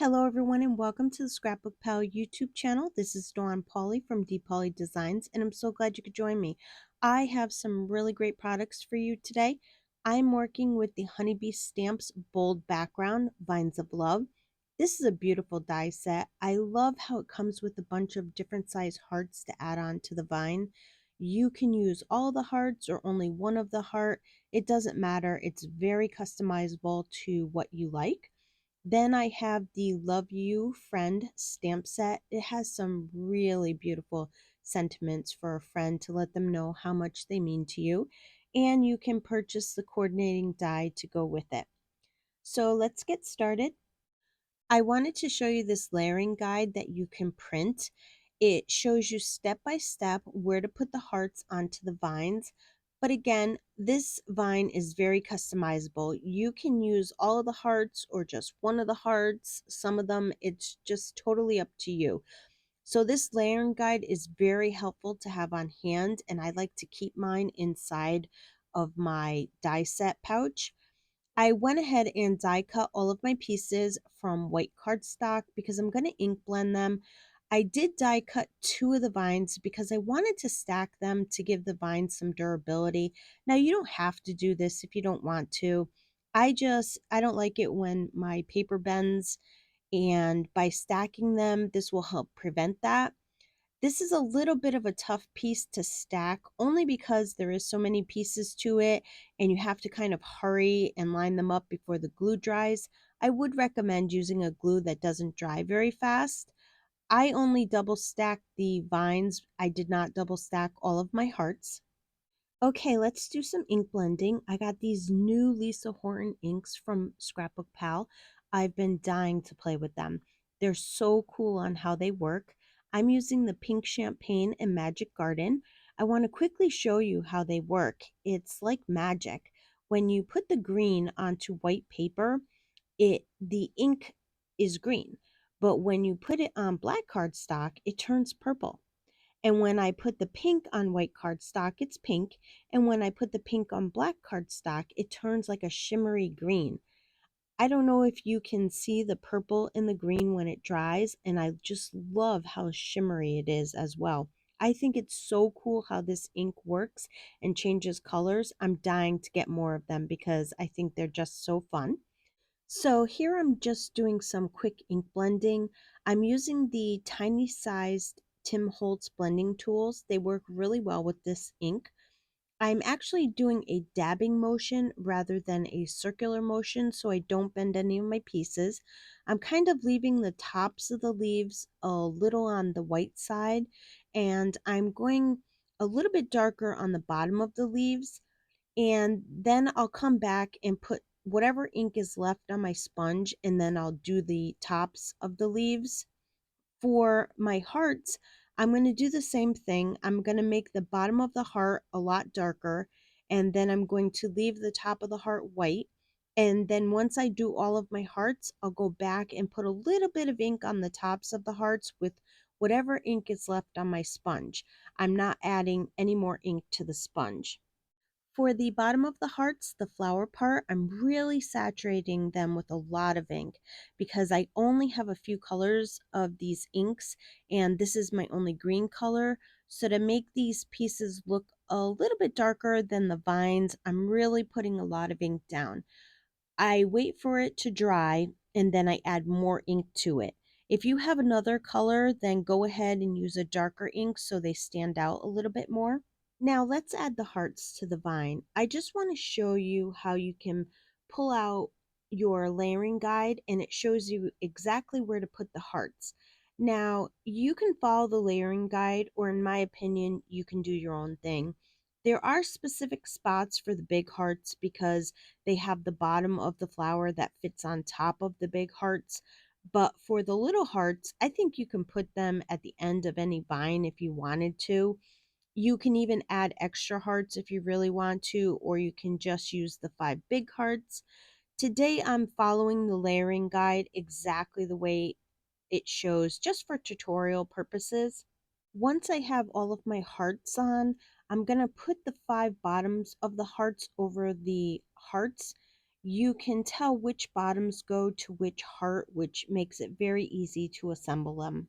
Hello everyone and welcome to the ScrapbookPal YouTube channel. This is Dawn Polly from D Polly Designs and I'm so glad you could join me. I have some really great products for you today. I'm working with the Honeybee Stamps Bold Background Vines of Love. This is a beautiful die set. I love how it comes with a bunch of different size hearts to add on to the vine. You can use all the hearts or only one of the heart. It doesn't matter. It's very customizable to what you like. Then I have the Love You Friend stamp set. It has some really beautiful sentiments for a friend to let them know how much they mean to you. And you can purchase the coordinating die to go with it. So let's get started. I wanted to show you this layering guide that you can print. It shows you step by step where to put the hearts onto the vines. But again, this vine is very customizable. You can use all of the hearts or just one of the hearts. Some of them, it's just totally up to you. So this layering guide is very helpful to have on hand, and I like to keep mine inside of my die set pouch. I went ahead and die cut all of my pieces from white cardstock because I'm going to ink blend them. I did die cut two of the vines because I wanted to stack them to give the vines some durability. Now you don't have to do this if you don't want to. I don't like it when my paper bends, and by stacking them this will help prevent that. This is a little bit of a tough piece to stack only because there is so many pieces to it and you have to kind of hurry and line them up before the glue dries. I would recommend using a glue that doesn't dry very fast. I only double stacked the vines. I did not double stack all of my hearts. Okay, let's do some ink blending. I got these new Lisa Horton inks from Scrapbook Pal. I've been dying to play with them. They're so cool on how they work. I'm using the Pink Champagne and Magic Garden. I want to quickly show you how they work. It's like magic. When you put the green onto white paper, the ink is green. But when you put it on black cardstock, it turns purple. And when I put the pink on white cardstock, it's pink. And when I put the pink on black cardstock, it turns like a shimmery green. I don't know if you can see the purple and the green when it dries, and I just love how shimmery it is as well. I think it's so cool how this ink works and changes colors. I'm dying to get more of them because I think they're just so fun. So here I'm just doing some quick ink blending. I'm using the tiny sized Tim Holtz blending tools. They work really well with this ink. I'm actually doing a dabbing motion rather than a circular motion so I don't bend any of my pieces. I'm kind of leaving the tops of the leaves a little on the white side, and I'm going a little bit darker on the bottom of the leaves, and then I'll come back and put whatever ink is left on my sponge, and then I'll do the tops of the leaves. For my hearts, I'm going to do the same thing. I'm going to make the bottom of the heart a lot darker, and then I'm going to leave the top of the heart white. And then once I do all of my hearts, I'll go back and put a little bit of ink on the tops of the hearts with whatever ink is left on my sponge. I'm not adding any more ink to the sponge. For the bottom of the hearts, the flower part, I'm really saturating them with a lot of ink because I only have a few colors of these inks, and this is my only green color. So to make these pieces look a little bit darker than the vines, I'm really putting a lot of ink down. I wait for it to dry and then I add more ink to it. If you have another color, then go ahead and use a darker ink so they stand out a little bit more. Now let's add the hearts to the vine. I just want to show you how you can pull out your layering guide and it shows you exactly where to put the hearts. Now you can follow the layering guide, or in my opinion, you can do your own thing. There are specific spots for the big hearts because they have the bottom of the flower that fits on top of the big hearts. But for the little hearts, I think you can put them at the end of any vine if you wanted to. You can even add extra hearts if you really want to, or you can just use the 5 big hearts. Today I'm following the layering guide exactly the way it shows just for tutorial purposes. Once I have all of my hearts on, I'm going to put the 5 bottoms of the hearts over the hearts. you can tell which bottoms go to which heart, which makes it very easy to assemble them.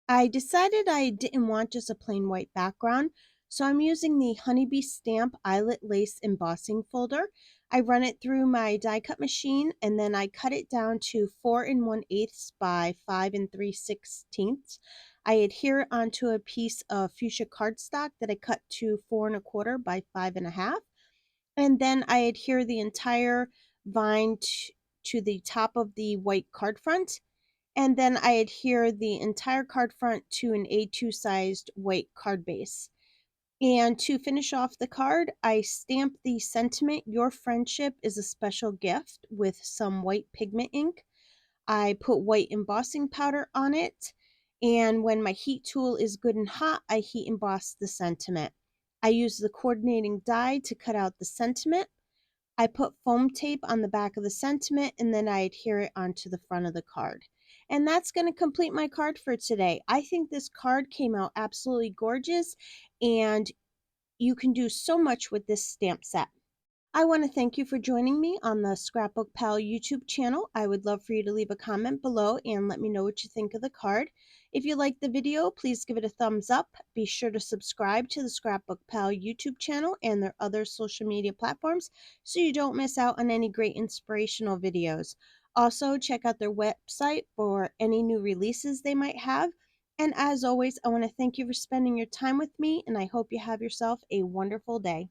I decided I didn't want just a plain white background, so I'm using the Honeybee Stamp Eyelet Lace Embossing folder. I run it through my die cut machine and then I cut it down to 4 1/8 by 5 3/16. I adhere it onto a piece of fuchsia cardstock that I cut to 4 1/4 by 5 1/2. And then I adhere the entire vine to the top of the white card front, and then I adhere the entire card front to an A2 sized white card base. And to finish off the card, I stamp the sentiment, "Your friendship is a special gift," with some white pigment ink. I put white embossing powder on it, and when my heat tool is good and hot, I heat emboss the sentiment. I use the coordinating die to cut out the sentiment. I put foam tape on the back of the sentiment and then I adhere it onto the front of the card. And that's going to complete my card for today. I think this card came out absolutely gorgeous and you can do so much with this stamp set. I want to thank you for joining me on the Scrapbook Pal YouTube channel. I would love for you to leave a comment below and let me know what you think of the card. If you liked the video, please give it a thumbs up. Be sure to subscribe to the Scrapbook Pal YouTube channel and their other social media platforms so you don't miss out on any great inspirational videos. Also, check out their website for any new releases they might have. And as always, I want to thank you for spending your time with me, and I hope you have yourself a wonderful day.